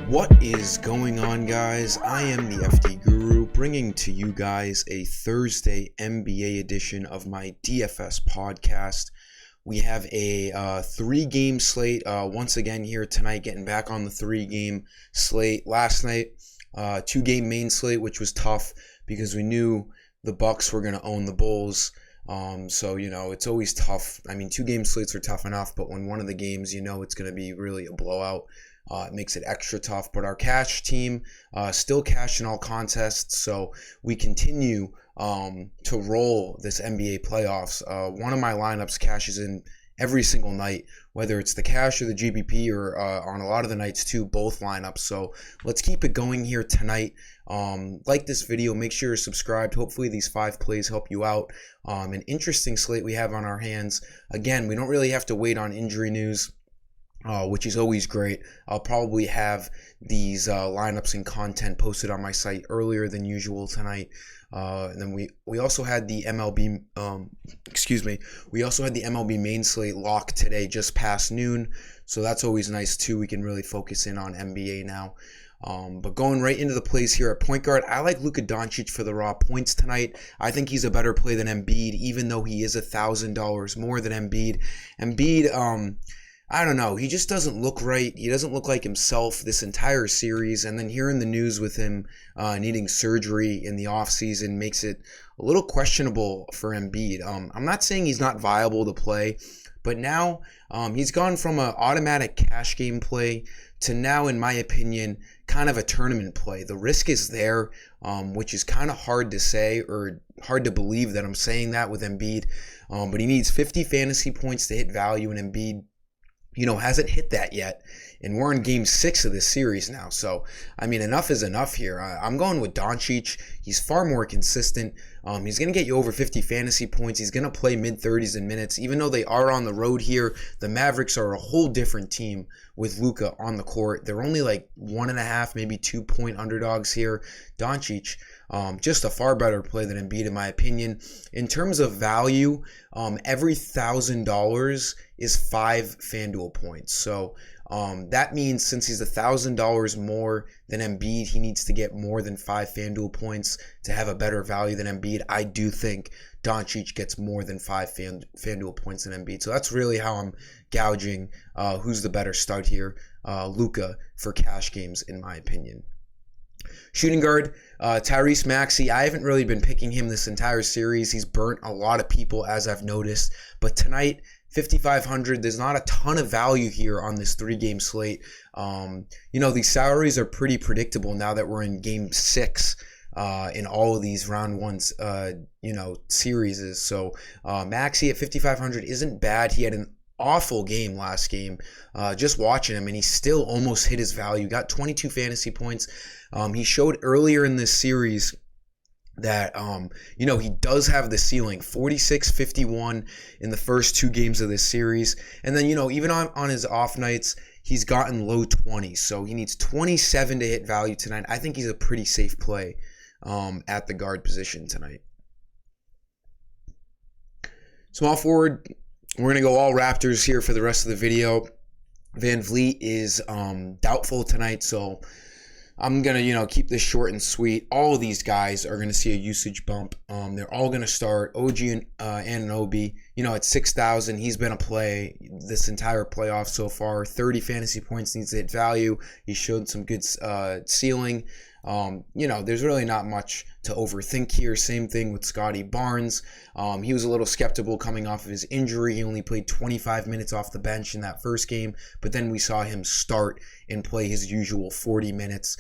What is going on, guys? I am the FD Guru, bringing to you guys a Thursday NBA edition of my DFS podcast. We have a 3-game slate once again here tonight, getting back on the 3-game slate. Last night, 2-game main slate, which was tough because we knew the Bucks were going to own the Bulls. So, it's always tough. I mean, 2-game slates are tough enough, but when one of the games, it's going to be really a blowout. It makes it extra tough, but our cash team still cashed in all contests, so we continue to roll this NBA playoffs. One of my lineups cashes in every single night, whether it's the cash or the GPP or on a lot of the nights too, both lineups. So let's keep it going here tonight. Like this video, make sure you're subscribed. Hopefully these 5 plays help you out. An interesting slate we have on our hands. Again, we don't really have to wait on injury news, which is always great. I'll probably have these lineups and content posted on my site earlier than usual tonight. And then we also had the MLB, we also had the MLB main slate locked today just past noon. So that's always nice too. We can really focus in on NBA now. But going right into the plays here at point guard, I like Luka Doncic for the raw points tonight. I think he's a better play than Embiid, even though he is $1,000 more than Embiid. Embiid, I don't know. He just doesn't look right. He doesn't look like himself this entire series. And then hearing the news with him needing surgery in the offseason makes it a little questionable for Embiid. I'm not saying he's not viable to play, but now he's gone from an automatic cash game play to now, in my opinion, kind of a tournament play. The risk is there, which is kind of hard to say or hard to believe that I'm saying that with Embiid. But he needs 50 fantasy points to hit value, and Embiid hasn't hit that yet, and we're in game 6 of this series now. So, I mean, enough is enough here. I'm going with Doncic. He's far more consistent. He's going to get you over 50 fantasy points. He's going to play mid-30s in minutes. Even though they are on the road here, the Mavericks are a whole different team with Luka on the court. They're only like 1.5, maybe 2-point underdogs here. Doncic, just a far better play than Embiid, in my opinion. In terms of value, every $1,000 is 5 FanDuel points. So that means since he's $1,000 more than Embiid, he needs to get more than 5 FanDuel points to have a better value than Embiid. I do think Doncic gets more than 5 FanDuel points than Embiid. So that's really how I'm gouging who's the better stud here. Luka for cash games, in my opinion. Shooting guard, Tyrese Maxey. I haven't really been picking him this entire series. He's burnt a lot of people, as I've noticed. But tonight, 5,500, there's not a ton of value here on this 3-game slate. These salaries are pretty predictable now that we're in game 6 in all of these round 1s, series. So Maxey at 5,500 isn't bad. He had an awful game last game. Just watching him, and he still almost hit his value. Got 22 fantasy points. He showed earlier in this series that, he does have the ceiling, 46-51 in the first 2 games of this series. And then, even on his off nights, he's gotten low 20s. So he needs 27 to hit value tonight. I think he's a pretty safe play at the guard position tonight. Small forward, we're going to go all Raptors here for the rest of the video. Van Vliet is doubtful tonight, so I'm going to, keep this short and sweet. All of these guys are going to see a usage bump. They're all going to start. OG and Anunoby, at 6,000, he's been a play this entire playoff so far. 30 fantasy points, needs to hit value. He showed some good ceiling. There's really not much to overthink here. Same thing with Scotty Barnes. He was a little skeptical coming off of his injury. He only played 25 minutes off the bench in that first game, but then we saw him start and play his usual 40 minutes.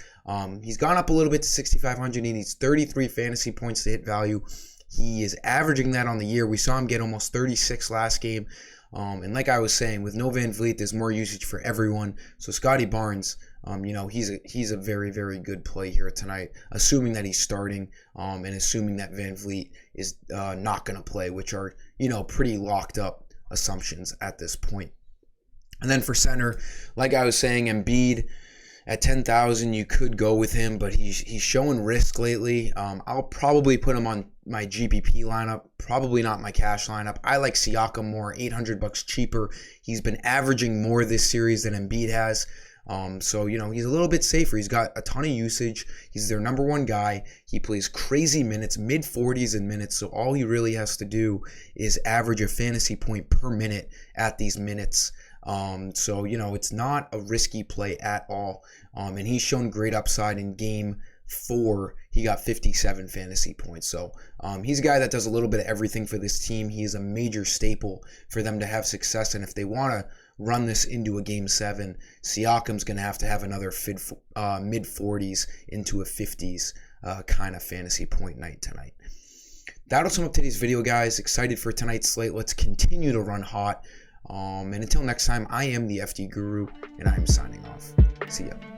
He's gone up a little bit to 6,500. He needs 33 fantasy points to hit value. He is averaging that on the year. We saw him get almost 36 last game. And like I was saying, with no Van Vliet, there's more usage for everyone. So Scotty Barnes, he's a very, very good play here tonight, assuming that he's starting, and assuming that Van Vliet is not going to play, which are, pretty locked up assumptions at this point. And then for center, like I was saying, Embiid at 10,000, you could go with him, but he's showing risk lately. I'll probably put him on my GPP lineup, probably not my cash lineup. I like Siakam more, $800 cheaper. He's been averaging more this series than Embiid has. So, he's a little bit safer. He's got a ton of usage. He's their number one guy. He plays crazy minutes, mid-40s in minutes. So all he really has to do is average a fantasy point per minute at these minutes. So, it's not a risky play at all. And he's shown great upside in game 4. He got 57 fantasy points. So he's a guy that does a little bit of everything for this team. He is a major staple for them to have success. And if they want to run this into a game 7, Siakam's going to have another mid-40s into a 50s kind of fantasy point night tonight. That'll sum up today's video, guys. Excited for tonight's slate. Let's continue to run hot. And until next time, I am the FD Guru, and I'm signing off. See ya.